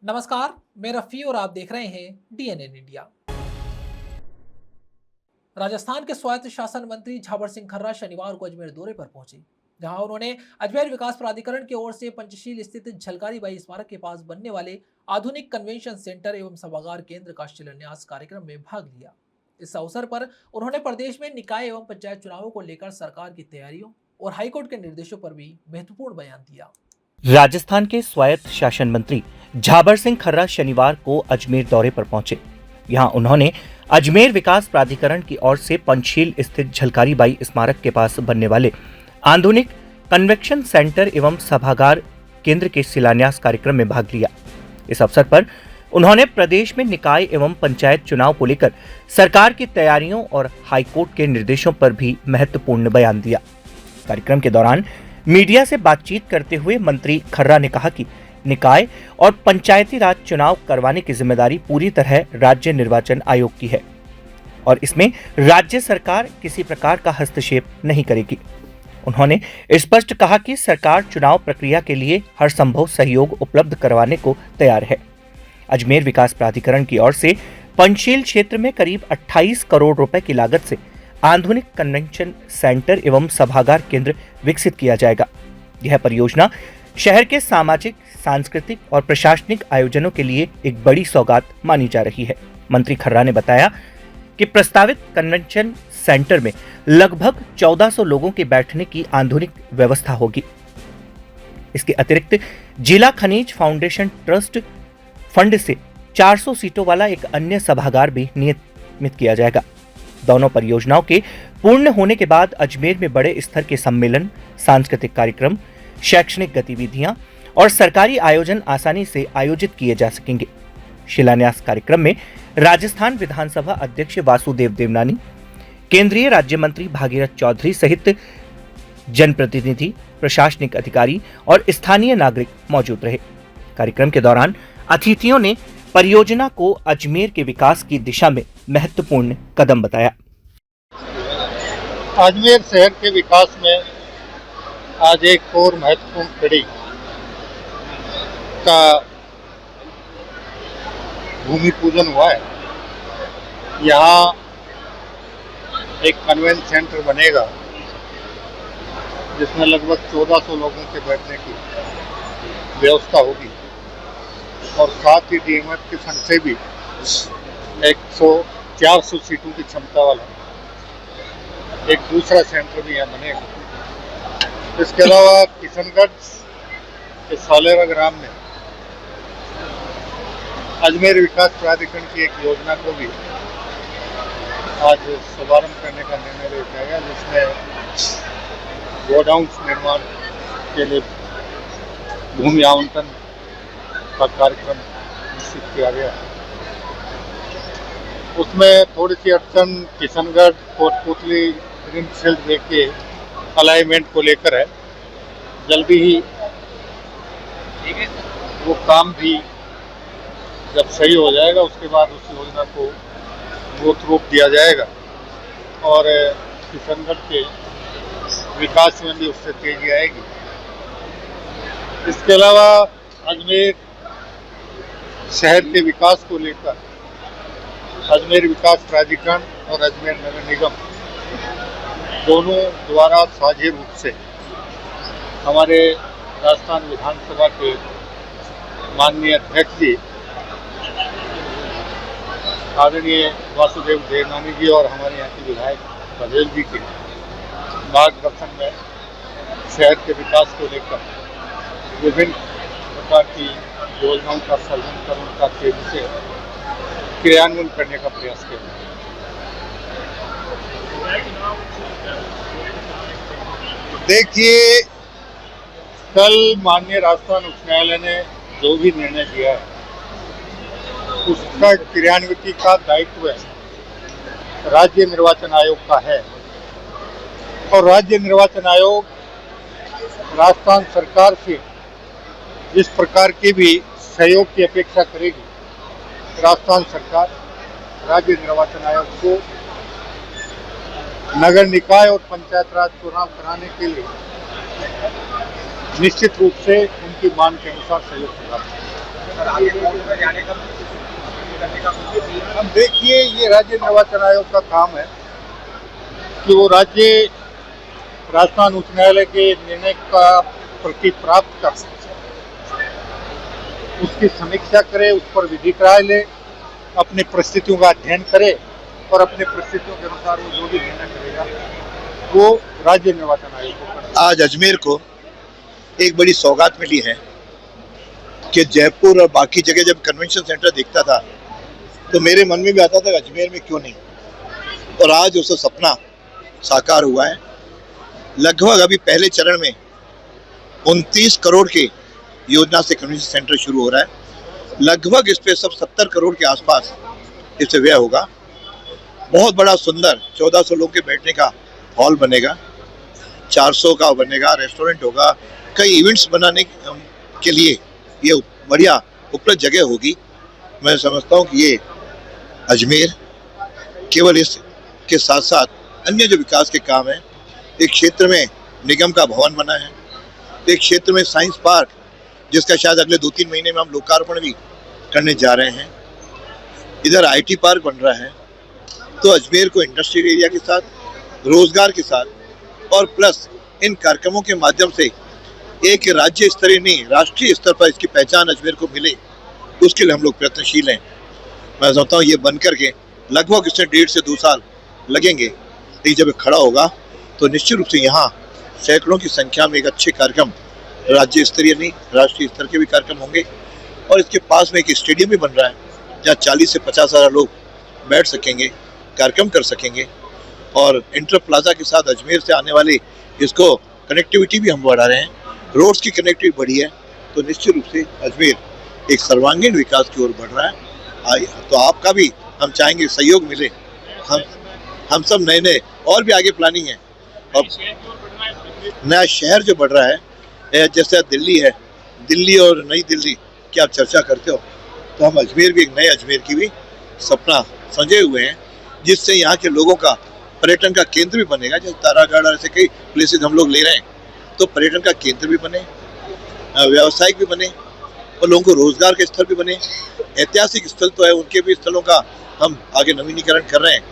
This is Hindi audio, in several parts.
नमस्कार, मैं रफ़ी और आप देख रहे हैं डीएनएन इंडिया। राजस्थान के स्वायत्त शासन मंत्री झाबर सिंह खर्रा शनिवार को अजमेर दौरे पर पहुंचे, जहां उन्होंने अजमेर विकास प्राधिकरण की ओर से पंचशील स्थित झलकारी बाई स्मारक के पास बनने वाले आधुनिक कन्वेंशन सेंटर एवं सभागार केंद्र का शिलान्यास कार्यक्रम में भाग लिया। इस अवसर पर उन्होंने प्रदेश में निकाय एवं पंचायत चुनावों को लेकर सरकार की तैयारियों और हाईकोर्ट के निर्देशों पर भी महत्वपूर्ण बयान दिया। राजस्थान के स्वायत्त शासन मंत्री झाबर सिंह खर्रा शनिवार को अजमेर दौरे पर पहुंचे। यहां उन्होंने अजमेर विकास प्राधिकरण की ओर से पंचशील स्थित झलकारी बाई स्मारक के पास बनने वाले आधुनिक कन्वेंशन सेंटर एवं सभागार केंद्र के शिलान्यास कार्यक्रम में भाग लिया। इस अवसर पर उन्होंने प्रदेश में निकाय एवं पंचायत चुनाव को लेकर सरकार की तैयारियों और हाईकोर्ट के निर्देशों पर भी महत्वपूर्ण बयान दिया। कार्यक्रम के दौरान मीडिया से बातचीत करते हुए मंत्री खर्रा ने कहा कि निकाय और पंचायती राज चुनाव करवाने की जिम्मेदारी पूरी तरह राज्य निर्वाचन आयोग की है और इसमें राज्य सरकार किसी प्रकार का हस्तक्षेप नहीं करेगी। उन्होंने स्पष्ट कहा कि सरकार चुनाव प्रक्रिया के लिए हर संभव सहयोग उपलब्ध करवाने को तैयार है। अजमेर विकास प्राधिकरण की ओर से पंचशील क्षेत्र में करीब 28 करोड़ रुपए की लागत से आधुनिक कन्वेंशन सेंटर एवं सभागार केंद्र विकसित किया जाएगा। यह परियोजना शहर के सामाजिक, सांस्कृतिक और प्रशासनिक आयोजनों के लिए एक बड़ी सौगात मानी जा रही है। मंत्री खर्रा ने बताया कि प्रस्तावित कन्वेंशन सेंटर में लगभग 1400 लोगों के बैठने की आधुनिक व्यवस्था होगी। इसके अतिरिक्त जिला खनिज फाउंडेशन ट्रस्ट फंड से 400 सीटों वाला एक अन्य सभागार भी निर्मित किया जाएगा। दोनों परियोजनाओं के पूर्ण होने के बाद अजमेर में बड़े स्तर के सम्मेलन, सांस्कृतिक कार्यक्रम, शैक्षणिक गतिविधियां और सरकारी आयोजन आसानी से आयोजित किए जा सकेंगे। शिलान्यास कार्यक्रम में राजस्थान विधानसभा अध्यक्ष वासुदेव देवनानी, केंद्रीय राज्य मंत्री भागीरथ चौधरी सहित जनप्रतिनिधि, प्रशासनिक अधिकारी और स्थानीय नागरिक मौजूद रहे। कार्यक्रम के दौरान अतिथियों ने परियोजना को अजमेर के विकास की दिशा में महत्वपूर्ण कदम बताया। अजमेर शहर के विकास में आज एक और महत्वपूर्ण कड़ी का भूमि पूजन हुआ है। यहाँ एक कन्वेंशन सेंटर बनेगा जिसमें लगभग 1400 लोगों के बैठने की व्यवस्था होगी और साथ ही डीएमएफ के फंड से भी 400 सीटों की क्षमता वाला एक दूसरा सेंटर भी यहाँ बनेगा। इसके अलावा किशनगढ़ के सालेरा ग्राम में अजमेर विकास प्राधिकरण की एक योजना को भी आज शुभारंभ करने का निर्णय लिया गया, जिसमें गोडाउन निर्माण के लिए भूमि आवंटन का कार्यक्रम निश्चित किया गया। उसमें थोड़ी सी अड़चन किशनगढ़ कोटपुतली ग्रीनफील्ड वे के अलाइनमेंट को लेकर है। जल्दी ही वो काम भी जब सही हो जाएगा उसके बाद उस योजना को मूर्त रूप दिया जाएगा और किशनगढ़ के विकास में भी उससे तेजी आएगी। इसके अलावा अजमेर शहर के विकास को लेकर अजमेर विकास प्राधिकरण और अजमेर नगर निगम दोनों द्वारा साझे रूप से हमारे राजस्थान विधानसभा के माननीय अध्यक्ष जी आदरणीय वासुदेव देवनानी जी और हमारे यहाँ के विधायक बघेल जी के मार्गदर्शन में शहर के विकास को लेकर विभिन्न प्रकार की योजनाओं का सृजन कर उनका तेजी से क्रियान्वयन करने का प्रयास किया। देखिए, कल माननीय राजस्थान उच्च न्यायालय ने जो भी निर्णय दिया है उसका क्रियान्विति का दायित्व राज्य निर्वाचन आयोग का है और राज्य निर्वाचन आयोग राजस्थान सरकार से जिस प्रकार के भी सहयोग की अपेक्षा करेगी, राजस्थान सरकार राज्य निर्वाचन आयोग को नगर निकाय और पंचायत राज चुनाव कराने के लिए निश्चित रूप से उनकी मांग के अनुसार सहयोग करता है। अब देखिए, ये राज्य निर्वाचन आयोग का काम है कि वो राजस्थान उच्च न्यायालय के निर्णय का प्रति प्राप्त कर उसकी समीक्षा करे, उस पर विधिक राय ले, अपनी परिस्थितियों का अध्ययन करे और अपनी परिस्थितियों के अनुसार वो जो भी निर्णय करेगा वो राज्य निर्वाचन आयोग को करेगा। आज अजमेर को एक बड़ी सौगात मिली है कि जयपुर और बाकी जगह जब कन्वेंशन सेंटर देखता था तो मेरे मन में भी आता था कि अजमेर में क्यों नहीं, और आज उसका सपना साकार हुआ है। लगभग अभी पहले चरण में 29 करोड़ के योजना से कन्वेंशन सेंटर शुरू हो रहा है। लगभग इस पे सब 70 करोड़ के आसपास इससे व्यय होगा। बहुत बड़ा सुंदर 1400 लोगों के बैठने का हॉल बनेगा, 400 का बनेगा, रेस्टोरेंट होगा, कई इवेंट्स बनाने के लिए ये बढ़िया उपलब्ध जगह होगी। मैं समझता हूँ कि ये अजमेर केवल इसके साथ साथ अन्य जो विकास के काम हैं, एक क्षेत्र में निगम का भवन बना है, एक क्षेत्र में साइंस पार्क जिसका शायद अगले 2-3 महीने में हम लोकार्पण भी करने जा रहे हैं, इधर आईटी पार्क बन रहा है। तो अजमेर को इंडस्ट्रियल एरिया के साथ, रोजगार के साथ और प्लस इन कार्यक्रमों के माध्यम से एक राज्य स्तरीय नहीं राष्ट्रीय स्तर पर इसकी पहचान अजमेर को मिले, उसके लिए हम लोग प्रयत्नशील हैं। मैं समझता हूँ ये बन करके लगभग इसमें 1.5 से 2 साल लगेंगे, लेकिन जब खड़ा होगा तो निश्चित रूप से यहाँ सैकड़ों की संख्या में एक अच्छे कार्यक्रम, राज्य स्तरीय नहीं राष्ट्रीय स्तर के भी कार्यक्रम होंगे। और इसके पास में एक स्टेडियम भी बन रहा है जहाँ 40 से 50 हज़ार लोग बैठ सकेंगे, कार्यक्रम कर सकेंगे। और इंटर प्लाजा के साथ अजमेर से आने वाले इसको कनेक्टिविटी भी हम बढ़ा रहे हैं, रोड्स की कनेक्टिविटी बढ़ी है, तो निश्चित रूप से अजमेर एक सर्वांगीण विकास की ओर बढ़ रहा है। तो आपका भी हम चाहेंगे सहयोग मिले, हम सब नए और भी आगे प्लानिंग है। और नया शहर जो बढ़ रहा है, जैसे दिल्ली है, दिल्ली और नई दिल्ली की आप चर्चा करते हो, तो हम अजमेर भी एक नए अजमेर की भी सपना सजे हुए हैं, जिससे यहाँ के लोगों का पर्यटन का केंद्र भी बनेगा। जैसे तारागढ़ और ऐसे कई प्लेसेस हम लोग ले रहे हैं, तो पर्यटन का केंद्र भी बने, व्यावसायिक भी बने और लोगों को रोजगार के स्थल भी बने। ऐतिहासिक स्थल तो है, उनके भी स्थलों का हम आगे नवीनीकरण कर रहे हैं।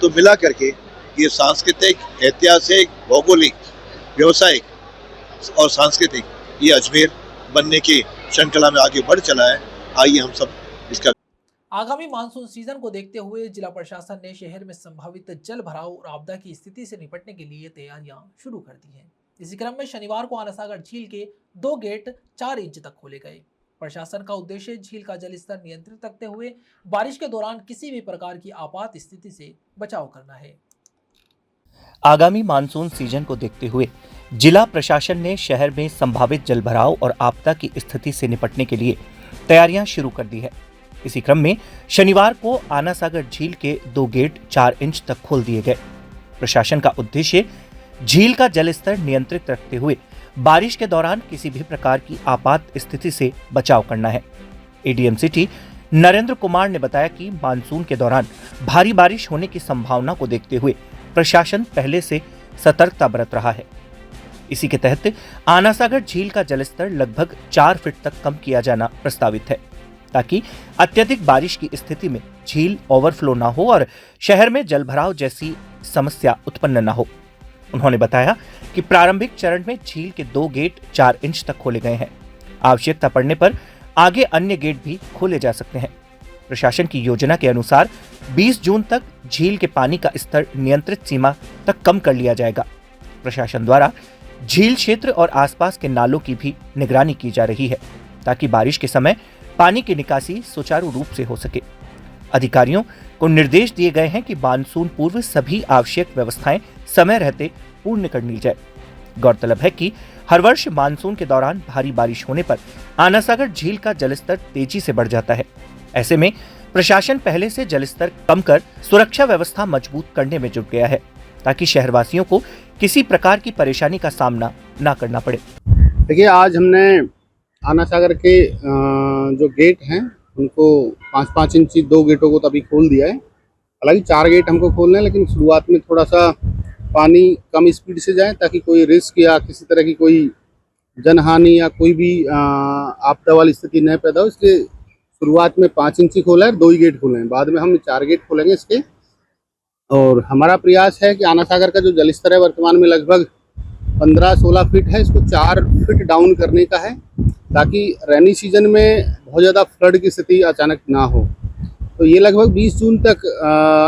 तो मिला करके ये सांस्कृतिक, ऐतिहासिक, भौगोलिक, व्यावसायिक और सांस्कृतिक ये अजमेर बनने की श्रृंखला में आगे बढ़ चला है। आइए हम सब इसका। आगामी मानसून सीजन को देखते हुए जिला प्रशासन ने शहर में संभावित जल भराव और आपदा की स्थिति से निपटने के लिए तैयारियां शुरू कर दी हैं। इसी क्रम में शनिवार को आनासागर झील के 2 गेट 4 इंच तक खोले गए। प्रशासन का उद्देश्य झील का जल स्तर नियंत्रित रखते हुए बारिश के दौरान किसी भी प्रकार की आपात स्थिति से बचाव करना है। आगामी मानसून सीजन को देखते हुए जिला प्रशासन ने शहर में संभावित जलभराव और आपदा की स्थिति से निपटने के लिए तैयारियां शुरू कर दी है। इसी क्रम में शनिवार को आनासागर झील के 2 गेट 4 इंच तक खोल दिए गए। प्रशासन का उद्देश्य झील का जल स्तर नियंत्रित रखते हुए बारिश के दौरान किसी भी प्रकार की आपात स्थिति से बचाव करना है। एडीएम सिटी नरेंद्र कुमार ने बताया कि मानसून के दौरान भारी बारिश होने की संभावना को देखते हुए प्रशासन पहले से सतर्कता बरत रहा है। इसी के तहत आनासागर झील का जलस्तर लगभग 4 फीट तक कम किया जाना प्रस्तावित है, ताकि अत्यधिक बारिश की स्थिति में झील ओवरफ्लो न हो और शहर में जलभराव जैसी समस्या उत्पन्न न हो। उन्होंने बताया कि प्रारंभिक चरण में झील के 2 गेट 4 इंच तक खोले गए हैं। आवश्यकता पड़ने पर आगे अन्य गेट भी खोले जा सकते हैं। प्रशासन की योजना के अनुसार 20 जून तक झील के पानी का स्तर नियंत्रित सीमा तक कम कर लिया जाएगा। प्रशासन द्वारा झील क्षेत्र और आसपास के नालों की भी निगरानी की जा रही है, ताकि बारिश के समय पानी की निकासी सुचारू रूप से हो सके। अधिकारियों को निर्देश दिए गए हैं कि मानसून पूर्व सभी आवश्यक व्यवस्थाएं समय रहते पूर्ण कर ली जाए। गौरतलब है कि हर वर्ष मानसून के दौरान भारी बारिश होने पर आनासागर झील का जलस्तर तेजी से बढ़ जाता है। ऐसे में प्रशासन पहले से जलस्तर कम कर सुरक्षा व्यवस्था मजबूत करने में जुट गया है, ताकि शहरवासियों को किसी प्रकार की परेशानी का सामना न करना पड़े। देखिए, आज हमने आनासागर के जो गेट हैं उनको 5-5 इंची 2 गेटों को तभी खोल दिया है। हालांकि 4 गेट हमको खोलने हैं, लेकिन शुरुआत में थोड़ा सा पानी कम स्पीड से जाए, ताकि कोई रिस्क या किसी तरह की कोई जनहानि या कोई भी आपदा वाली स्थिति न पैदा हो, इसलिए शुरुआत में 5 इंची खोला है, 2 ही गेट खोले हैं, बाद में हम 4 गेट खोलेंगे इसके। और हमारा प्रयास है कि आना सागर का जो जलस्तर है वर्तमान में लगभग 15-16 फीट है, इसको 4 फीट डाउन करने का है, ताकि रेनी सीजन में बहुत ज़्यादा फ्लड की स्थिति अचानक ना हो। तो ये लगभग 20 जून तक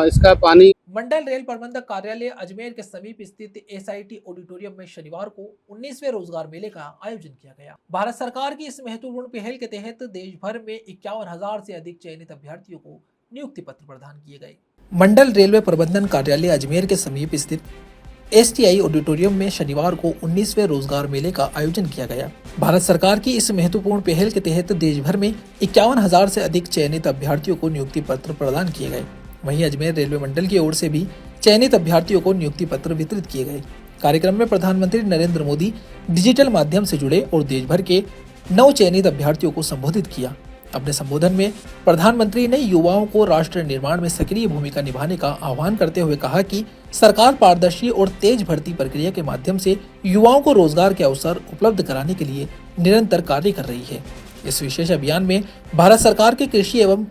इसका पानी। मंडल रेल प्रबंधक कार्यालय अजमेर के समीप स्थित SIT ऑडिटोरियम में शनिवार को 19वें रोजगार मेले का आयोजन किया गया। भारत सरकार की इस महत्वपूर्ण पहल के तहत देश भर में 51,000 से अधिक चयनित अभ्यर्थियों को नियुक्ति पत्र प्रदान किए गए। मंडल रेलवे प्रबंधन कार्यालय अजमेर के समीप स्थित STI ऑडिटोरियम में शनिवार को 19वें रोजगार मेले का आयोजन किया गया। भारत सरकार की इस महत्वपूर्ण पहल के तहत देश भर में 51,000 से अधिक चयनित अभ्यर्थियों को नियुक्ति पत्र प्रदान किए गए। वहीं अजमेर रेलवे मंडल की ओर से भी चयनित अभ्यर्थियों को नियुक्ति पत्र वितरित किए गए। कार्यक्रम में प्रधानमंत्री नरेंद्र मोदी डिजिटल माध्यम से जुड़े और देश भर के 9 चयनित अभ्यर्थियों को संबोधित किया। अपने संबोधन में प्रधानमंत्री ने युवाओं को राष्ट्र निर्माण में सक्रिय भूमिका निभाने का आह्वान करते हुए कहा कि सरकार पारदर्शी और तेज भर्ती प्रक्रिया के माध्यम से युवाओं को रोजगार के अवसर उपलब्ध कराने के लिए निरंतर कार्य कर रही है। इस विशेष अभियान में भारत सरकार के कृषि एवं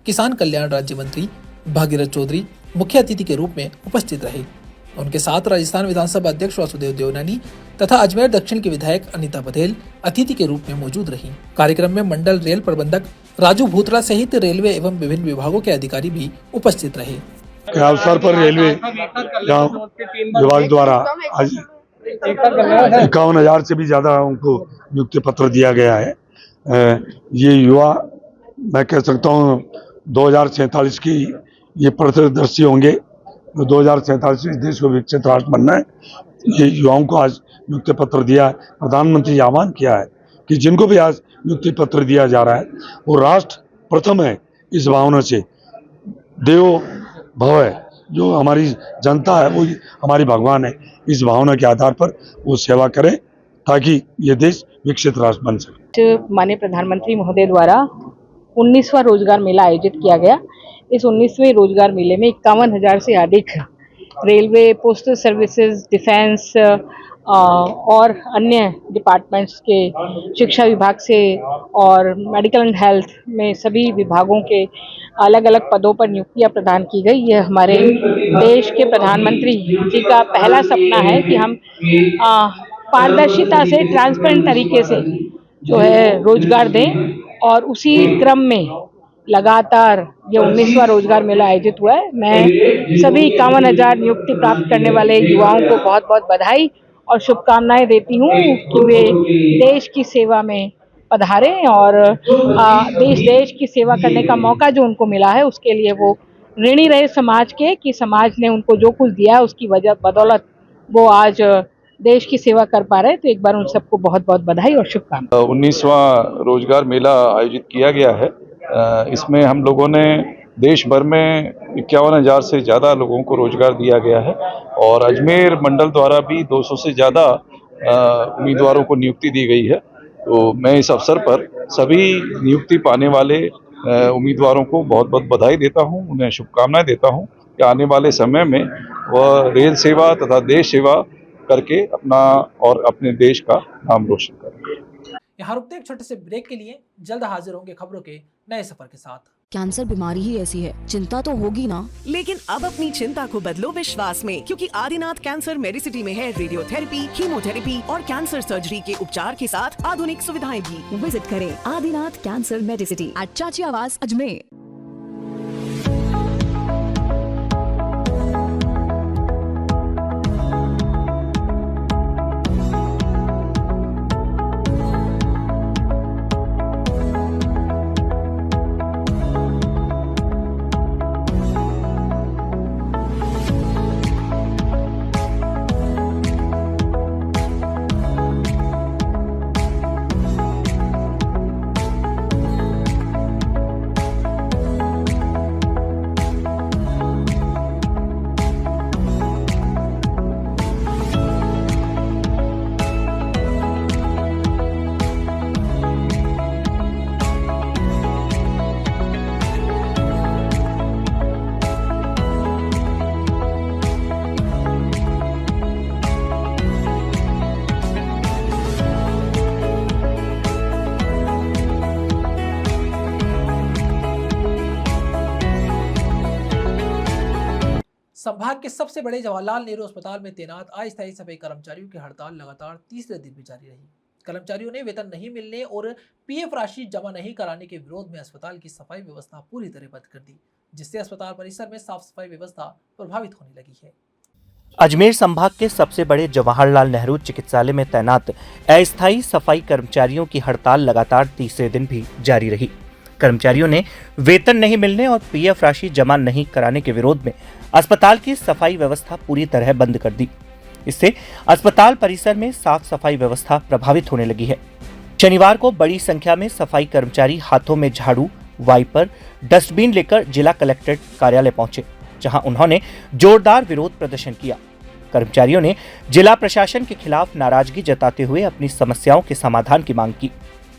किसान कल्याण राज्य मंत्री भागीरथ चौधरी मुख्य अतिथि के रूप में उपस्थित रहे। उनके साथ राजस्थान विधानसभा अध्यक्ष वासुदेव देवनानी तथा अजमेर दक्षिण के विधायक अनीता पटेल अतिथि के रूप में मौजूद रही। कार्यक्रम में मंडल रेल प्रबंधक राजू भूतरा सहित रेलवे एवं विभिन्न विभागों के अधिकारी भी उपस्थित रहे। के अवसर पर रेलवे विभाग द्वारा आज 51,000 से भी ज्यादा उनको नियुक्ति पत्र दिया गया है। ये युवा, मैं कह सकता हूँ 2047 की ये पथदर्शी होंगे। 2047 में देश को विकसित राष्ट्र बनना है। ये युवाओं को आज नियुक्ति पत्र दिया है। प्रधानमंत्री आह्वान किया है कि जिनको भी आज नियुक्ति पत्र दिया जा रहा है वो राष्ट्र प्रथम है, इस भावना से देवो भव है, जो हमारी जनता है वो हमारी भगवान है, इस भावना के आधार पर वो सेवा करें ताकि ये देश विकसित राष्ट्र बन सके। माननीय प्रधानमंत्री महोदय द्वारा 19वां रोजगार मेला आयोजित किया गया। इस 19वें रोजगार मेले में 51,000 से अधिक रेलवे, पोस्टल सर्विसेज, डिफेंस और अन्य डिपार्टमेंट्स के, शिक्षा विभाग से और मेडिकल एंड हेल्थ में सभी विभागों के अलग अलग पदों पर नियुक्तियां प्रदान की गई। यह हमारे देश के प्रधानमंत्री जी का पहला सपना है कि हम पारदर्शिता से, ट्रांसपेरेंट तरीके से जो है रोजगार दें, और उसी क्रम में लगातार ये 19वां रोजगार मेला आयोजित हुआ है। मैं सभी 51,000 नियुक्ति प्राप्त करने वाले युवाओं को बहुत बहुत बधाई और शुभकामनाएं देती हूँ कि वे देश की सेवा में पधारें और देश की सेवा करने का मौका जो उनको मिला है उसके लिए वो ऋणी रहे समाज के, कि समाज ने उनको जो कुछ दिया है उसकी वजह बदौलत वो आज देश की सेवा कर पा रहे हैं। तो एक बार उन सबको बहुत बहुत बधाई और शुभकामनाएं। 19वां रोजगार मेला आयोजित किया गया है। इसमें हम लोगों ने देश भर में 51,000 से ज़्यादा लोगों को रोजगार दिया गया है और अजमेर मंडल द्वारा भी 200 से ज़्यादा उम्मीदवारों को नियुक्ति दी गई है। तो मैं इस अवसर पर सभी नियुक्ति पाने वाले उम्मीदवारों को बहुत बहुत बधाई देता हूं, उन्हें शुभकामनाएं देता हूं कि आने वाले समय में वह रेल सेवा तथा देश सेवा करके अपना और अपने देश का नाम रोशन करें। यहाँ रुकते एक छोटे से ब्रेक के लिए, जल्द हाजिर होंगे खबरों के नए सफर के साथ। कैंसर बीमारी ही ऐसी है, चिंता तो होगी ना। लेकिन अब अपनी चिंता को बदलो विश्वास में, क्योंकि आदिनाथ कैंसर मेडिसिटी में है रेडियोथेरेपी, कीमोथेरेपी और कैंसर सर्जरी के उपचार के साथ आधुनिक सुविधाएं भी। विजिट करें आदिनाथ कैंसर मेडिसिटी एट चाची आवास अजमेर। संभाग के सबसे बड़े जवाहरलाल नेहरू अस्पताल में तैनात अस्थायी सफाई कर्मचारियों की हड़ताल लगातार तीसरे दिन भी जारी रही। कर्मचारियों ने वेतन नहीं मिलने और पीएफ राशि जमा नहीं कराने के विरोध में अस्पताल की सफाई व्यवस्था पूरी तरह बंद कर दी, जिससे अस्पताल परिसर में साफ सफाई व्यवस्था प्रभावित होने लगी है। अजमेर संभाग के सबसे बड़े जवाहरलाल नेहरू चिकित्सालय में तैनात अस्थायी सफाई कर्मचारियों की हड़ताल लगातार तीसरे दिन भी जारी रही। कर्मचारियों ने वेतन नहीं मिलने और पीएफ राशि जमा नहीं कराने के विरोध में अस्पताल की सफाई व्यवस्था पूरी तरह बंद कर दी। इससे अस्पताल परिसर में साफ सफाई व्यवस्था प्रभावित होने लगी है। शनिवार को बड़ी संख्या में सफाई कर्मचारी हाथों में झाड़ू, वाइपर, डस्टबिन लेकर जिला कलेक्ट्रेट कार्यालय पहुंचे, जहां उन्होंने जोरदार विरोध प्रदर्शन किया। कर्मचारियों ने जिला प्रशासन के खिलाफ नाराजगी जताते हुए अपनी समस्याओं के समाधान की मांग की।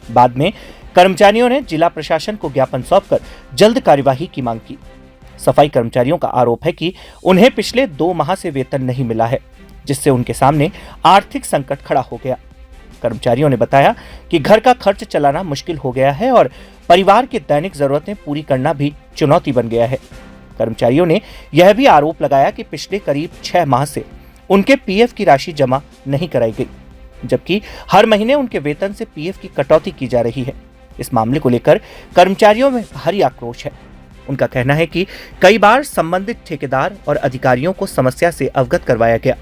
बाद में कर्मचारियों ने जिला प्रशासन को ज्ञापन सौंपकर जल्द कार्यवाही की मांग की। सफाई कर्मचारियों का आरोप है कि उन्हें पिछले 2 माह से वेतन नहीं मिला है, जिससे उनके सामने आर्थिक संकट खड़ा हो गया। कर्मचारियों ने बताया कि घर का खर्च चलाना मुश्किल हो गया है और परिवार की दैनिक जरूरतें पूरी करना भी चुनौती बन गया है। कर्मचारियों ने यह भी आरोप लगाया कि पिछले करीब 6 माह से उनके पीएफ की राशि जमा नहीं कराई गई, जबकि हर महीने उनके वेतन से पीएफ की कटौती की जा रही है। इस मामले को लेकर कर्मचारियों में भारी आक्रोश है। उनका कहना है कि कई बार संबंधित ठेकेदार और अधिकारियों को समस्या से अवगत करवाया गया,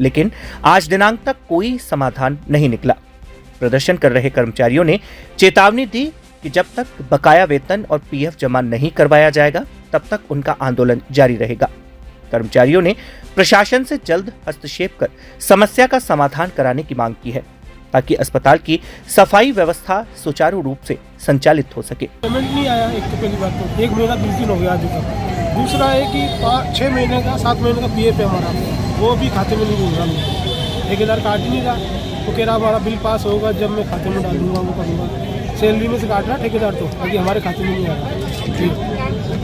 लेकिन आज दिनांक तक कोई समाधान नहीं निकला। प्रदर्शन कर रहे कर्मचारियों ने चेतावनी दी कि जब तक बकाया वेतन और पीएफ जमा नहीं करवाया जाएगा, तब तक उनका आंदोलन जारी रहेगा। कर्मचारियों ने प्रशासन से जल्द हस्तक्षेप कर समस्या का समाधान कराने की मांग की है, ताकि अस्पताल की सफाई व्यवस्था सुचारू रूप से संचालित हो सके। पेमेंट नहीं आया, एक तो पहली बात तो 1 महीना 20 दिन हो गया अभी तक। दूसरा है कि 6 महीने का 7 महीने का पीएफ है हमारा, वो भी खाते में नहीं घूम रहा। ठेकेदार काट नहीं रहा, वो कह रहा हमारा बिल पास होगा जब मैं खाते में डालूंगा, वो करूँगा। सैलरी में से काट रहा ठेकेदार, तो अभी हमारे खाते में नहीं आ रहा जी।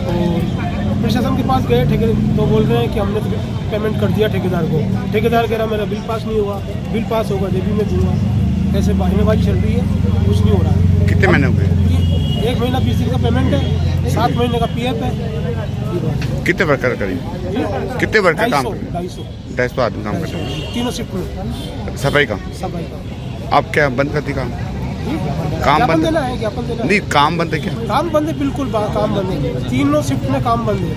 और प्रशासन के पास गए ठेकेदार, तो बोल रहे हैं कि हमने पेमेंट कर दिया ठेकेदार को। ठेकेदार कह रहा मेरा बिल पास नहीं हुआ, बिल पास होगा जब भी मैं दूंगा। ऐसे बहानेबाजी चल रही है, कुछ नहीं हो रहा है। कितने महीने हो गए? 1 महीना 20 दिन का पेमेंट है, 7 महीने का पीएफ है। कितने वर्कर करीब कितने वर्कर काम? 250 आदमी काम करते हैं, 3 शिफ्ट में। सफाई का आप क्या बंद कर दी काम? काम बंद देना है, ज्ञापन देना है। नहीं, काम बंद है क्या? काम बंद है, बिल्कुल काम बंद है। 3 शिफ्ट में काम बंद है,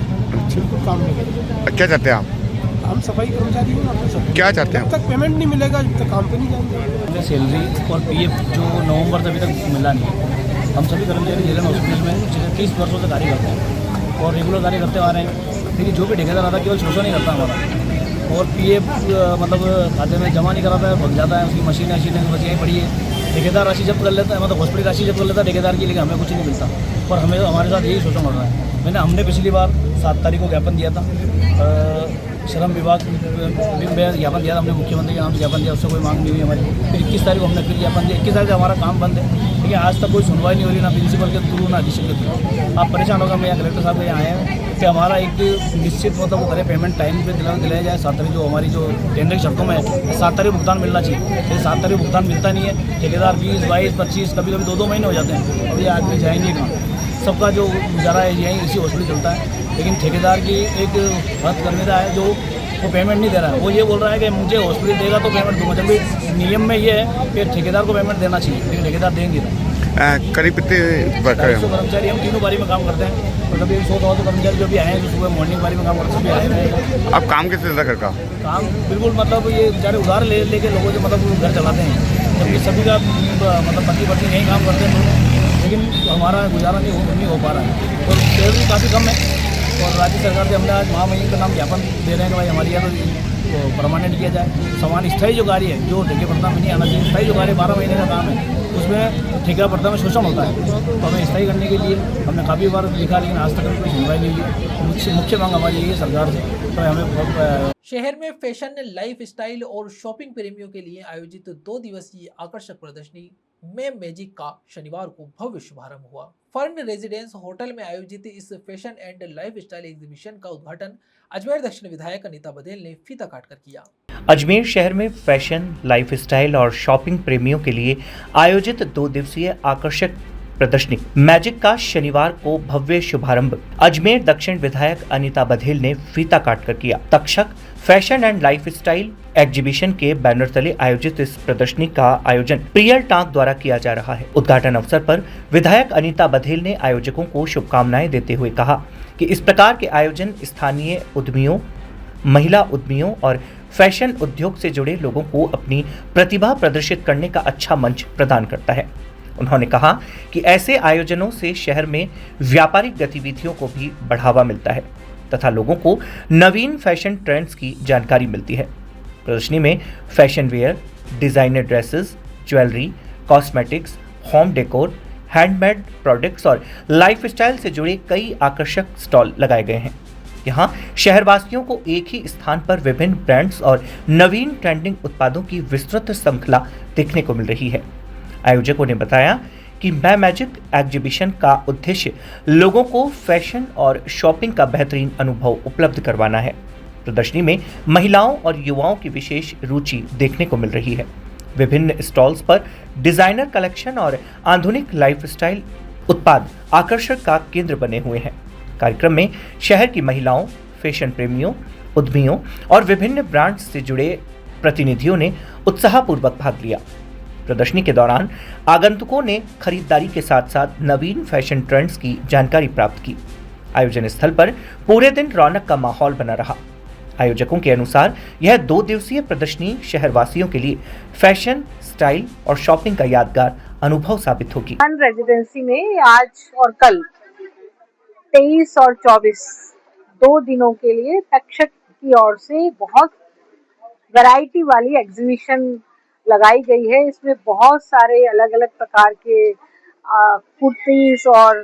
बिल्कुल काम नहीं है। क्या चाहते हैं आप? हम सफाई कर्मचारी हैं। क्या चाहते हैं? जब तक पेमेंट नहीं मिलेगा जब तक काम पे नहीं जाएंगे। सैलरी और पीएफ जो नवंबर से अभी तक मिला नहीं है। हम सभी कर्मचारी जेलन हॉस्पिटल में पिछले 30 वर्षों से कार्य करते हैं और रेगुलर कार्य करते आ रहे हैं, लेकिन जो भी ठेकेदार आता है केवल शोषण नहीं करता हमारा, और पीएफ मतलब खाते में जमा नहीं कराता है, भग जाता है। उसकी मशीनें बस यहीं पड़ी है। ठेकेदार राशि जब्त कर लेता है, मतलब हॉस्पिटल राशि जब्त कर लेता है ठेकेदार की, लेकिन हमें कुछ नहीं मिलता और हमें हमारे साथ यही शोषण हो रहा है। हमने पिछली बार 7 तारीख को ज्ञापन दिया था, श्रम विभाग में ज्ञापन दिया था हमने, मुख्यमंत्री के नाम से ज्ञापन दिया, उससे कोई मांग नहीं हुई हमारी। फिर 21 तारीख को हमने फिर ज्ञापन दिया। 21 तारीख से हमारा काम बंद है, लेकिन आज तक कोई सुनवाई नहीं हो रही, ना प्रिंसिपल के थ्रू ना अधीक्षक के थ्रू। आप परेशान होगा, मैं यहाँ कलेक्टर साहब के यहाँ आए हैं कि हमारा एक निश्चित मतलब वो करें, पेमेंट टाइम पे दिलाया जाए। 7 तारीख जो हमारी जो टेंडर की शर्तों में है, 7 तारीख भुगतान मिलना चाहिए। फिर 7 तारीख भुगतान मिलता नहीं है। ठेकेदार 20, 22, 25, कभी कभी 2-2 महीने हो जाते हैं। और ये आदमी जाएंगे कहाँ? सबका जो गुजारा है यहीं इसी हॉस्पिटल चलता है, लेकिन ठेकेदार की एक हद करने का है जो वो पेमेंट नहीं दे रहा है। वो ये बोल रहा है कि मुझे हॉस्पिटल देगा तो पेमेंट दूंगा, जबकि नियम में ये है कि ठेकेदार को पेमेंट देना चाहिए, लेकिन ठेकेदार देंगे नहीं। करीब कितने वर्कर हैं? कर्मचारी हम तीनों बारी में काम करते हैं, मतलब 100 कर्मचारी जो भी आए हैं, जो सुबह मॉर्निंग बारी में काम करते हैं, सभी आए हैं। आप काम कैसे चलता घर का? काम बिल्कुल मतलब ये बेचारे उधार लेके लोगों से मतलब घर चलाते हैं, जबकि सभी का मतलब पति पत्नी यहीं काम करते हैं, लेकिन हमारा गुजारा नहीं हो पा रहा है। और सैलरी काफ़ी कम है, और राज्य सरकार से हमने आज महामहिम का नाम ज्ञापन दे रहे हैं कि भाई हमारी यहाँ तो परमानेंट किया जाए। समान स्थायी जो कार्य है, जो ठेके प्रथा में नहीं आना चाहिए, स्थायी जो कार्य 12 महीने का काम है, उसमें ठेका प्रथा में शोषण होता है। तो हमें स्थायी करने के लिए हमने काफ़ी बार लिखा, लेकिन आज तक कोई सुनवाई नहीं हुई। मुख्य मांग हमारी यही है सरकार से, तो हमें शहर में फैशन, लाइफ स्टाइल और शॉपिंग प्रेमियों के लिए आयोजित 2 दिवसीय आकर्षक प्रदर्शनी में मैजिक का शनिवार को भव्य शुभारंभ हुआ। फर्न रेजिडेंस होटल में आयोजित इस fashion and life style exhibition का उद्घाटन अजमेर दक्षिण विधायक अनीता बघेल ने फीता काटकर किया। अजमेर शहर में फैशन, लाइफस्टाइल और शॉपिंग प्रेमियों के लिए आयोजित 2 दिवसीय आकर्षक प्रदर्शनी मैजिक का शनिवार को भव्य शुभारंभ अजमेर दक्षिण विधायक अनीता बघेल ने फीता काटकर किया। Takshak fashion and lifestyle exhibition के बैनर तले आयोजित इस प्रदर्शनी का आयोजन प्रियल टांक द्वारा किया जा रहा है। उद्घाटन अवसर पर विधायक अनीता बघेल ने आयोजकों को शुभकामनाएं देते हुए कहा कि इस प्रकार के आयोजन स्थानीय उद्यमियों, महिला उद्यमियों और फैशन उद्योग से जुड़े लोगों को अपनी प्रतिभा प्रदर्शित करने का अच्छा मंच प्रदान करता है। उन्होंने कहा कि ऐसे आयोजनों से शहर में व्यापारिक गतिविधियों को भी बढ़ावा मिलता है तथा लोगों को नवीन फैशन ट्रेंड्स की जानकारी मिलती है। प्रदर्शनी में fashion wear, designer dresses, jewellery, cosmetics, home decor, handmade products और लाइफस्टाइल से जुड़े कई आकर्षक स्टॉल लगाए गए हैं। यहाँ शहरवासियों को एक ही स्थान पर विभिन्न ब्रांड्स और नवीन ट्रेंडिंग उत्पादों की विस्तृत श्रृंखला देखने को मिल रही है। आयोजकों ने बताया कि मैजिक एग्जीबिशन का उद्देश्य लोगों को फैशन और शॉपिंग का बेहतरीन अनुभव उपलब्ध करवाना है। प्रदर्शनी में महिलाओं और युवाओं की विशेष रुचि देखने को मिल रही है। विभिन्न स्टॉल्स पर डिजाइनर कलेक्शन और आधुनिक लाइफस्टाइल उत्पाद आकर्षण का केंद्र बने हुए हैं। कार्यक्रम में शहर की महिलाओं, फैशन प्रेमियों, उद्यमियों और विभिन्न ब्रांड्स से जुड़े प्रतिनिधियों ने उत्साहपूर्वक भाग लिया। प्रदर्शनी के दौरान आगंतुकों ने खरीदारी के साथ साथ नवीन फैशन ट्रेंड्स की जानकारी प्राप्त की। आयोजन स्थल पर पूरे दिन रौनक का माहौल बना रहा। आयोजकों के अनुसार यह 2 दिवसीय प्रदर्शनी शहरवासियों के लिए फैशन, स्टाइल और शॉपिंग का यादगार अनुभव साबित होगी। रेजिडेंसी में आज और कल 23 और 24 2 दिनों के लिए तक्षक की ओर से बहुत वैरायटी वाली एग्जीबिशन लगाई गई है। इसमें बहुत सारे अलग अलग प्रकार के कुर्तीज और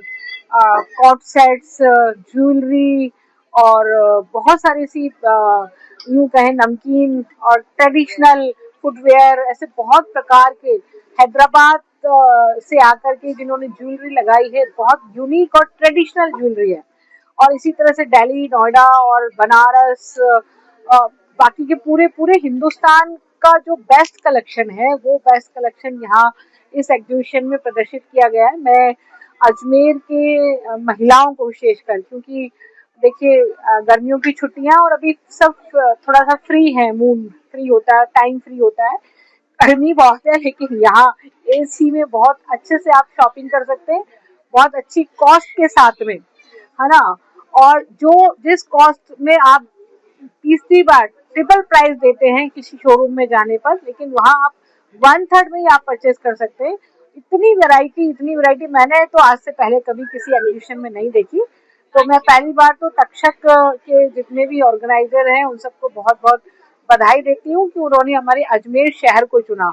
कॉट सेट्स, ज्वेलरी और बहुत सारी सी यूं कहें नमकीन और ट्रेडिशनल फुटवेयर, ऐसे बहुत प्रकार के हैदराबाद से आकर के जिन्होंने ज्वेलरी लगाई है, बहुत यूनिक और ट्रेडिशनल ज्वेलरी है। और इसी तरह से दिल्ली, नोएडा और बनारस, बाकी के पूरे हिंदुस्तान का जो बेस्ट कलेक्शन है वो बेस्ट कलेक्शन यहाँ इस एग्जीबिशन में प्रदर्शित किया गया है। मैं अजमेर के महिलाओं को विशेषकर, क्योंकि देखिए गर्मियों की छुट्टियां और अभी सब थोड़ा सा फ्री है, मूड फ्री होता है, टाइम फ्री होता है। गर्मी बहुत है लेकिन यहाँ एसी में बहुत अच्छे से आप शॉपिंग कर सकते हैं, बहुत अच्छी कॉस्ट के साथ में, है ना। और जिस कॉस्ट में आप तीसरी बार ट्रिपल प्राइस देते हैं किसी शोरूम में जाने पर, लेकिन वहाँ आप 1/3 में ही आप परचेज कर सकते हैं। इतनी वैरायटी मैंने तो आज से पहले कभी किसी एग्जीबिशन में नहीं देखी। तो मैं पहली बार तो तक्षक के जितने भी ऑर्गेनाइजर हैं उन सबको बहुत बहुत बधाई देती हूँ कि उन्होंने हमारे अजमेर शहर को चुना,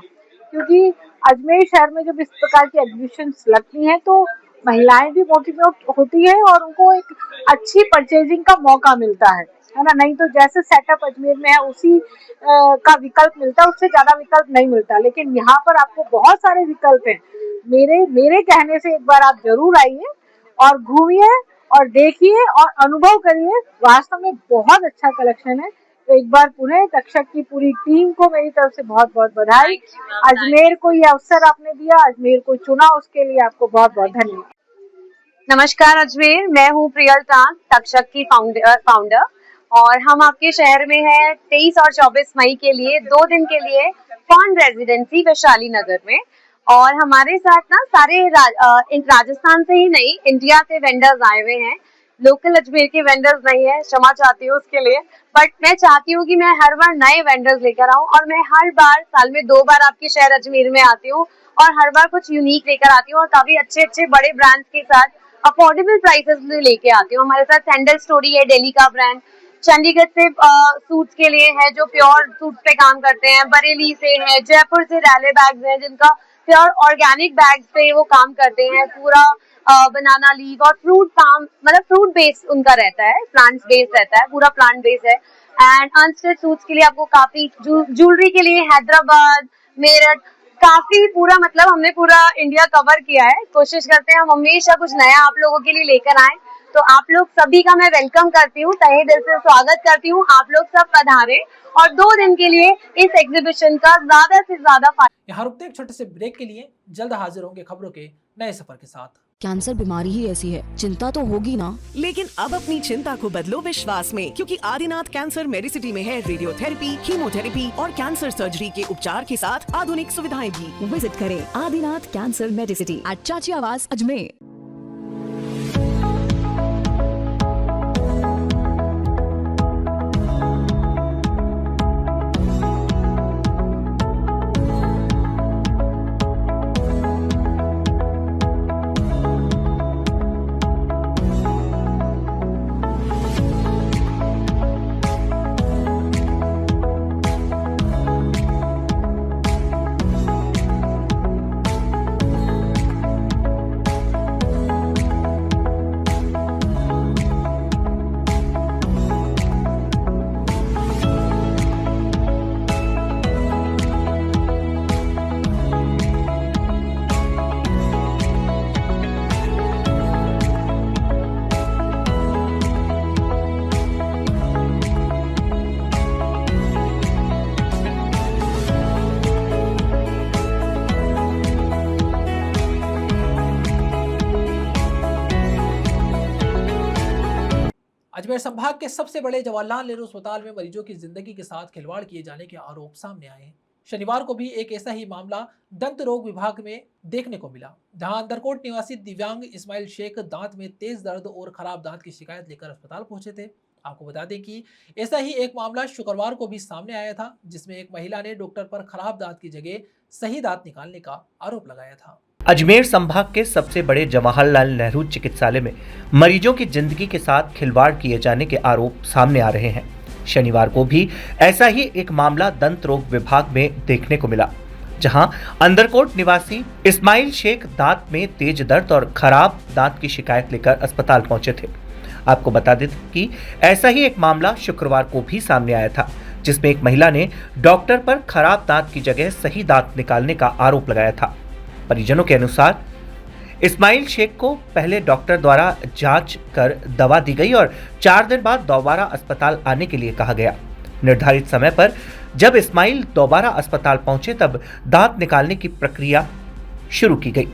क्योंकि अजमेर शहर में जब इस प्रकार की एग्जीबिशन लगती हैं तो महिलाएं भी मोटिवेट होती है और उनको एक अच्छी परचेजिंग का मौका मिलता है ना। नहीं तो जैसे सेटअप अजमेर में है उसी का विकल्प मिलता है, उससे ज्यादा विकल्प नहीं मिलता। लेकिन यहाँ पर आपको बहुत सारे विकल्प हैं। मेरे कहने से एक बार आप जरूर आइए और घूमिए और देखिए और अनुभव करिए। वास्तव में बहुत अच्छा कलेक्शन है। तो एक बार पुनः तक्षक की पूरी टीम को मेरी तरफ से बहुत बहुत बधाई। अजमेर को ये अवसर आपने दिया, अजमेर को चुना, उसके लिए आपको बहुत बहुत धन्यवाद। नमस्कार अजमेर, मैं हूँ प्रियल टांक, तक्षक की फाउंडर और हम आपके शहर में हैं 23 और 24 मई के लिए 2 दिन के लिए फन रेजिडेंसी वैशाली नगर में। और हमारे साथ ना सारे राजस्थान से ही नहीं, इंडिया से वेंडर्स आए हुए हैं। लोकल अजमेर के वेंडर्स नहीं है, क्षमा चाहती हूँ उसके लिए, बट मैं चाहती हूँ कि मैं हर बार नए वेंडर्स लेकर आऊँ। और मैं हर बार साल में 2 बार आपके शहर अजमेर में आती हूँ और हर बार कुछ यूनिक लेकर आती हूँ और काफी अच्छे बड़े ब्रांड्स के साथ अफोर्डेबल प्राइसेस में लेके आती हूँ। हमारे साथ सैंडल स्टोरी है, दिल्ली का ब्रांड, चंडीगढ़ से सूट्स के लिए है जो प्योर सूट्स पे काम करते हैं, बरेली से है, जयपुर से रैले बैग्स हैं जिनका प्योर ऑर्गेनिक बैग्स पे वो काम करते हैं, पूरा बनाना लीफ और फ्रूट फार्म, मतलब फ्रूट बेस्ड उनका रहता है, प्लांट बेस्ड रहता है, पूरा प्लांट बेस्ड है। एंड अनस्टिच सूट्स के लिए आपको काफी, ज्वेलरी के लिए हैदराबाद, मेरठ, काफी पूरा, मतलब हमने पूरा इंडिया कवर किया है। कोशिश करते हैं हम हमेशा कुछ नया आप लोगों के लिए लेकर आए। तो आप लोग सभी का मैं वेलकम करती हूँ, तहे दिल से स्वागत करती हूँ। आप लोग सब पधारें और 2 दिन के लिए इस एग्जीबिशन का ज्यादा से ज्यादा यहाँ रुकते हैं एक छोटे से ब्रेक के लिए, जल्द हाजिर होंगे खबरों के नए सफर के साथ। कैंसर बीमारी ही ऐसी है, चिंता तो होगी ना। लेकिन अब अपनी चिंता को बदलो विश्वास में, क्योंकि आदिनाथ कैंसर मेडिसिटी में है रेडियोथेरेपी, कीमोथेरेपी और कैंसर सर्जरी के उपचार के साथ आधुनिक सुविधाएं भी। विजिट करें आदिनाथ कैंसर मेडिसिटी एट चाची आवास अजमेर। अजमेर संभाग के सबसे बड़े जवाहरलाल नेहरू अस्पताल में मरीजों की जिंदगी के साथ खिलवाड़ किए जाने के आरोप सामने आए हैं। शनिवार को भी एक ऐसा ही मामला दंत रोग विभाग में देखने को मिला, जहां अंदरकोट निवासी दिव्यांग इस्माइल शेख दांत में तेज दर्द और खराब दांत की शिकायत लेकर अस्पताल पहुंचे थे। आपको बता दें कि ऐसा ही एक मामला शुक्रवार को भी सामने आया था, जिसमें एक महिला ने डॉक्टर पर खराब दांत की जगह सही दांत निकालने का आरोप लगाया था। अजमेर संभाग के सबसे बड़े जवाहरलाल नेहरू चिकित्सालय में मरीजों की जिंदगी के साथ खिलवाड़ किए जाने के आरोप सामने आ रहे हैं। शनिवार को भी ऐसा ही एक मामला दंत रोग विभाग में देखने को मिला, जहां अंदरकोट निवासी इस्माइल शेख दांत में तेज दर्द और खराब दांत की शिकायत लेकर अस्पताल पहुंचे थे। आपको बता दें कि ऐसा ही एक मामला शुक्रवार को भी सामने आया था, जिसमें एक महिला ने डॉक्टर पर खराब दांत की जगह सही दांत निकालने का आरोप लगाया था। परिजनों के अनुसार इस्माइल शेख को पहले डॉक्टर द्वारा जांच कर दवा दी गई और 4 दिन बाद दोबारा अस्पताल आने के लिए कहा गया। निर्धारित समय पर जब इस्माइल दोबारा अस्पताल पहुंचे तब दांत निकालने की प्रक्रिया शुरू की गई।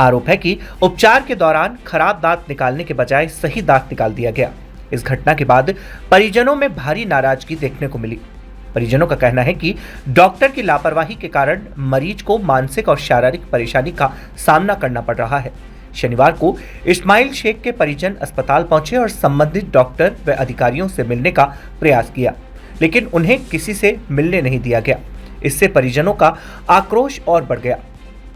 आरोप है कि उपचार के दौरान खराब दांत निकालने के बजाय सही दांत निकाल दिया गया। इस घटना के बाद परिजनों में भारी नाराजगी देखने को मिली। परिजनों का कहना है कि डॉक्टर की लापरवाही के कारण मरीज को मानसिक और शारीरिक परेशानी का सामना करना पड़ रहा है। शनिवार को इस्माइल शेख के परिजन अस्पताल पहुंचे और संबंधित डॉक्टर व अधिकारियों से मिलने का प्रयास किया, लेकिन उन्हें किसी से मिलने नहीं दिया गया। इससे परिजनों का आक्रोश और बढ़ गया।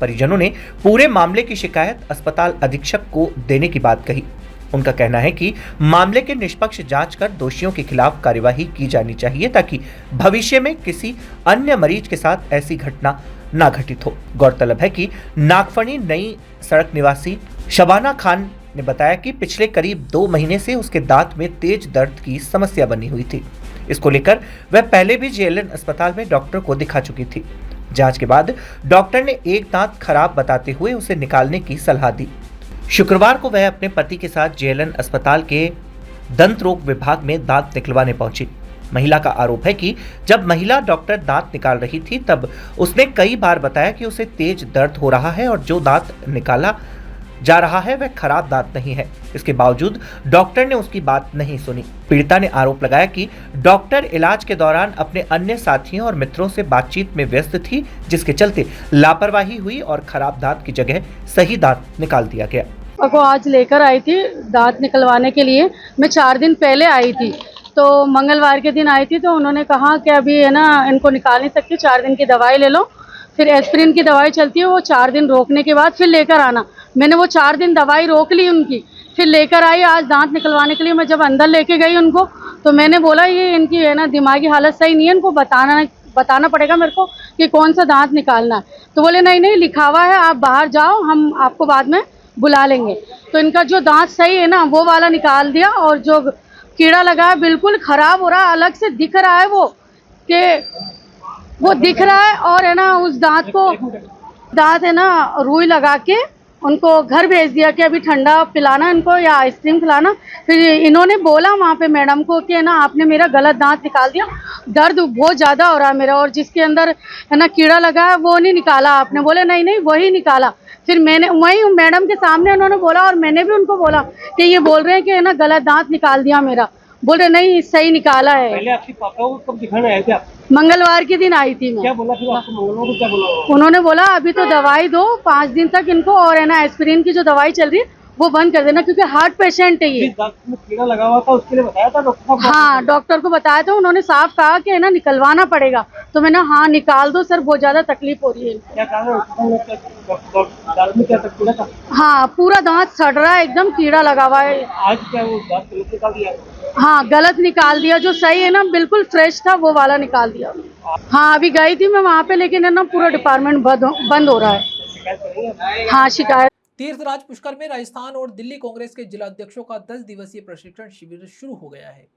परिजनों ने पूरे मामले की शिकायत अस्पताल अधीक्षक को देने की बात कही। उनका कहना है कि मामले के निष्पक्ष जांच कर दोषियों के खिलाफ कार्यवाही की जानी चाहिए, ताकि भविष्य में किसी अन्य मरीज के साथ ऐसी घटना न घटित हो। गौरतलब है कि नागफनी नई सड़क निवासी शबाना खान ने बताया कि पिछले करीब 2 महीने से उसके दांत में तेज दर्द की समस्या बनी हुई थी। इसको लेकर वह पहले भी जेएलएन अस्पताल में डॉक्टर को दिखा चुकी थी। जांच के बाद डॉक्टर ने एक दांत खराब बताते हुए उसे निकालने की सलाह दी। शुक्रवार को वह अपने पति के साथ जेएलएन अस्पताल के दंत रोग विभाग में दांत निकलवाने पहुंची। महिला का आरोप है कि जब महिला डॉक्टर दांत निकाल रही थी तब उसने कई बार बताया कि उसे तेज दर्द हो रहा है और जो दांत निकाला जा रहा है वह खराब दांत नहीं है। इसके बावजूद डॉक्टर ने उसकी बात नहीं सुनी। पीड़िता ने आरोप लगाया कि डॉक्टर इलाज के दौरान अपने अन्य साथियों और मित्रों से बातचीत में व्यस्त थी, जिसके चलते लापरवाही हुई और खराब दांत की जगह सही दांत निकाल दिया गया। को आज लेकर आई थी दांत निकलवाने के लिए। मैं 4 दिन पहले आई थी, तो मंगलवार के दिन आई थी, तो उन्होंने कहा कि अभी है ना इनको निकाल नहीं सकती, 4 दिन की दवाई ले लो, फिर एस्पिरिन की दवाई चलती है, वो 4 दिन रोकने के बाद फिर लेकर आना। मैंने वो 4 दिन दवाई रोक ली उनकी, फिर लेकर आई आज दांत निकलवाने के लिए। मैं जब अंदर लेके गई उनको, तो मैंने बोला ये इनकी है ना दिमागी हालत सही नहीं है, इनको बताना पड़ेगा मेरे को कि कौन सा दांत निकालना है। तो बोले नहीं लिखा हुआ है, आप बाहर जाओ, हम आपको बाद में बुला लेंगे। तो इनका जो दांत सही है ना वो वाला निकाल दिया, और जो कीड़ा लगा है बिल्कुल खराब हो रहा है, अलग से दिख रहा है वो दिख रहा है। और है ना उस दांत है ना रुई लगा के उनको घर भेज दिया कि अभी ठंडा पिलाना इनको या आइसक्रीम खिलाना। फिर इन्होंने बोला वहाँ पे मैडम को कि है ना आपने मेरा गलत दांत निकाल दिया, दर्द बहुत ज़्यादा हो रहा है मेरा, और जिसके अंदर है ना कीड़ा लगा है वो नहीं निकाला आपने। बोले नहीं वही निकाला। फिर मैंने वही मैडम के सामने उन्होंने बोला और मैंने भी उनको बोला कि ये बोल रहे हैं कि है ना गलत दांत निकाल दिया मेरा। बोल रहे नहीं सही निकाला है। पहले आपके पापा को कब दिखाने आए थे आप? मंगलवार के दिन आई थी मैं। क्या बोला फिर आपको मंगलवार को क्या बोला? उन्होंने बोला अभी तो दवाई दो 5 दिन तक इनको, और है ना एस्पिरिन की जो दवाई चल रही है वो बंद कर देना क्योंकि हार्ट पेशेंट है ये। दांत में कीड़ा लगा हुआ था उसके लिए बताया था डॉक्टर साहब? हाँ डॉक्टर को बताया था, उन्होंने साफ कहा कि है ना निकलवाना पड़ेगा। तो मैंने हाँ निकाल दो सर, बहुत ज्यादा तकलीफ हो रही है। क्या दांत में क्या कीड़ा था? हाँ पूरा दांत सड़ रहा है, एकदम कीड़ा लगा हुआ है। आज क्या वो दांत गलत निकाल दिया? हाँ गलत निकाल दिया, जो सही है ना बिल्कुल फ्रेश था वो वाला निकाल दिया। हाँ अभी गई थी मैं वहाँ पे, लेकिन है ना पूरा डिपार्टमेंट बंद हो रहा है। हाँ शिकायत। तीर्थराज पुष्कर में राजस्थान और दिल्ली कांग्रेस के जिला अध्यक्षों का 10 दिवसीय प्रशिक्षण शिविर शुरू हो गया है।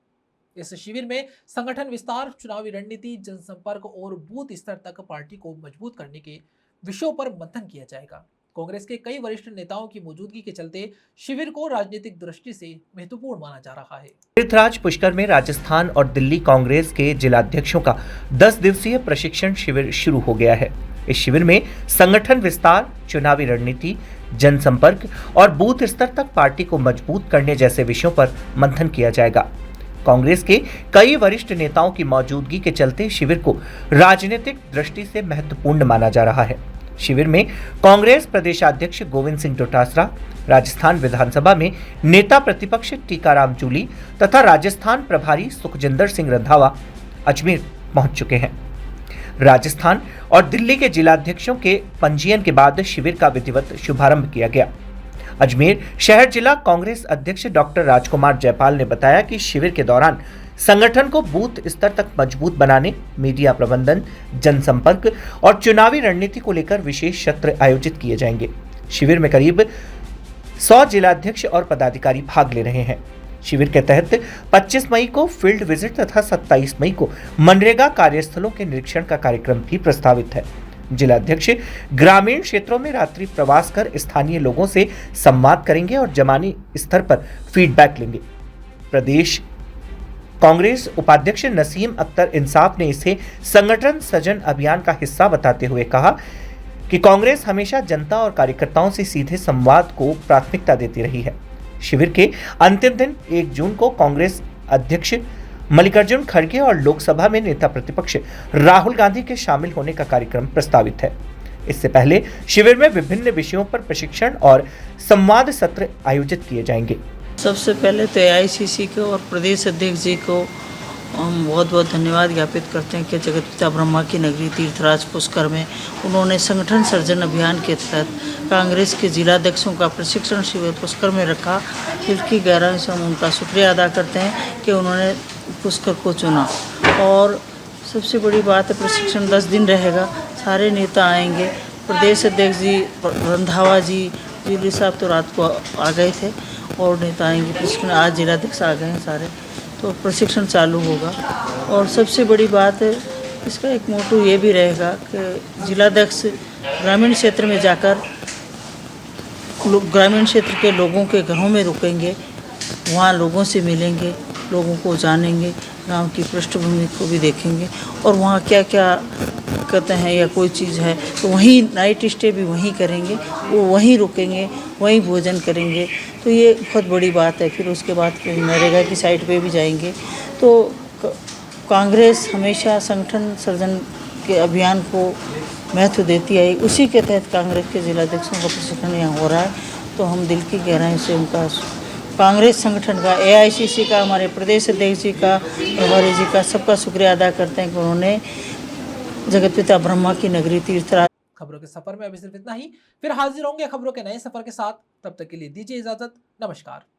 इस शिविर में संगठन विस्तार, चुनावी रणनीति, जनसंपर्क और बूथ स्तर तक पार्टी को मजबूत करने के विषयों पर मंथन किया जाएगा। कांग्रेस के कई वरिष्ठ नेताओं की मौजूदगी के चलते शिविर को राजनीतिक दृष्टि से महत्वपूर्ण माना जा रहा है। तीर्थराज पुष्कर में राजस्थान और दिल्ली कांग्रेस के जिलाध्यक्षों का 10 दिवसीय प्रशिक्षण शिविर शुरू हो गया है। इस शिविर में संगठन विस्तार, चुनावी रणनीति, जनसंपर्क और बूथ स्तर तक पार्टी को मजबूत करने जैसे विषयों पर मंथन किया जाएगा। कांग्रेस के कई वरिष्ठ नेताओं की मौजूदगी के चलते शिविर को राजनीतिक दृष्टि से महत्वपूर्ण माना जा रहा है। शिविर में कांग्रेस प्रदेशाध्यक्ष गोविंद सिंह डोटासरा, राजस्थान विधानसभा में नेता प्रतिपक्ष टीकाराम जूली तथा राजस्थान प्रभारी सुखजिंदर सिंह रंधावा अजमेर पहुंच चुके हैं। राजस्थान और दिल्ली के जिलाध्यक्षों के पंजीयन के बाद शिविर का विधिवत शुभारंभ किया गया। अजमेर शहर जिला कांग्रेस अध्यक्ष डॉक्टर राजकुमार जयपाल ने बताया कि शिविर के दौरान संगठन को बूथ स्तर तक मजबूत बनाने, मीडिया प्रबंधन, जनसंपर्क और चुनावी रणनीति को लेकर विशेष सत्र आयोजित किए जाएंगे। शिविर में करीब 100 जिलाध्यक्ष और पदाधिकारी भाग ले रहे हैं। शिविर के तहत 25 मई को फील्ड विजिट तथा 27 मई को मनरेगा कार्यस्थलों के निरीक्षण का कार्यक्रम भी प्रस्तावित है। जिलाध्यक्ष ग्रामीण क्षेत्रों में रात्रि प्रवास कर स्थानीय लोगों से संवाद करेंगे और जमानी स्तर पर फीडबैक लेंगे। प्रदेश कांग्रेस उपाध्यक्ष नसीम अख्तर इंसाफ ने इसे संगठन सृजन अभियान का हिस्सा बताते हुए कहा कि कांग्रेस हमेशा जनता और कार्यकर्ताओं से सीधे संवाद को प्राथमिकता देती रही है। शिविर के अंतिम दिन 1 जून को कांग्रेस अध्यक्ष मल्लिकार्जुन खड़गे और लोकसभा में नेता प्रतिपक्ष राहुल गांधी के शामिल होने का कार्यक्रम प्रस्तावित है। इससे पहले शिविर में विभिन्न विषयों पर प्रशिक्षण और संवाद सत्र आयोजित किए जाएंगे। सबसे पहले तो AICC को और प्रदेश अध्यक्ष जी को हम बहुत बहुत धन्यवाद ज्ञापित करते हैं कि जगत पिता ब्रह्मा की नगरी तीर्थराज पुष्कर में उन्होंने संगठन सर्जन अभियान के तहत कांग्रेस के जिलाध्यक्षों का प्रशिक्षण शिविर पुष्कर में रखा। दिल की गहराई से हम उनका शुक्रिया अदा करते हैं कि उन्होंने पुष्कर को चुना। और सबसे बड़ी बात है प्रशिक्षण 10 दिन रहेगा, सारे नेता आएंगे। प्रदेश अध्यक्ष जी रंधावा जी साहब तो रात को आ गए थे और नेता आएंगे प्रशिक्षण। आज जिलाध्यक्ष आ गए हैं सारे, तो प्रशिक्षण चालू होगा। और सबसे बड़ी बात है इसका एक मोटो ये भी रहेगा कि जिलाध्यक्ष ग्रामीण क्षेत्र में जाकर ग्रामीण क्षेत्र के लोगों के घरों में रुकेंगे, वहाँ लोगों से मिलेंगे, लोगों को जानेंगे, गांव की पृष्ठभूमि को भी देखेंगे और वहाँ क्या क्या कहते हैं या कोई चीज़ है तो वहीं नाइट स्टे भी वहीं करेंगे, वो वहीं रुकेंगे, वहीं भोजन करेंगे। तो ये बहुत बड़ी बात है। फिर उसके बाद फिर नरेगा की साइट पे भी जाएंगे। तो कांग्रेस हमेशा संगठन सर्जन के अभियान को महत्व देती है। उसी के तहत कांग्रेस के जिलाध्यक्षों का प्रशिक्षण यहाँ हो रहा है। तो हम दिल की गहराई से उनका कांग्रेस संगठन का, AICC का, हमारे प्रदेश अध्यक्ष जी का, प्रभारी जी का, सबका शुक्रिया अदा करते हैं कि उन्होंने जगत पिता ब्रह्मा की नगरी तीर्थराज। खबरों के सफर में अभी सिर्फ इतना ही। फिर हाजिर होंगे खबरों के नए सफर के साथ। तब तक के लिए दीजिए इजाजत। नमस्कार।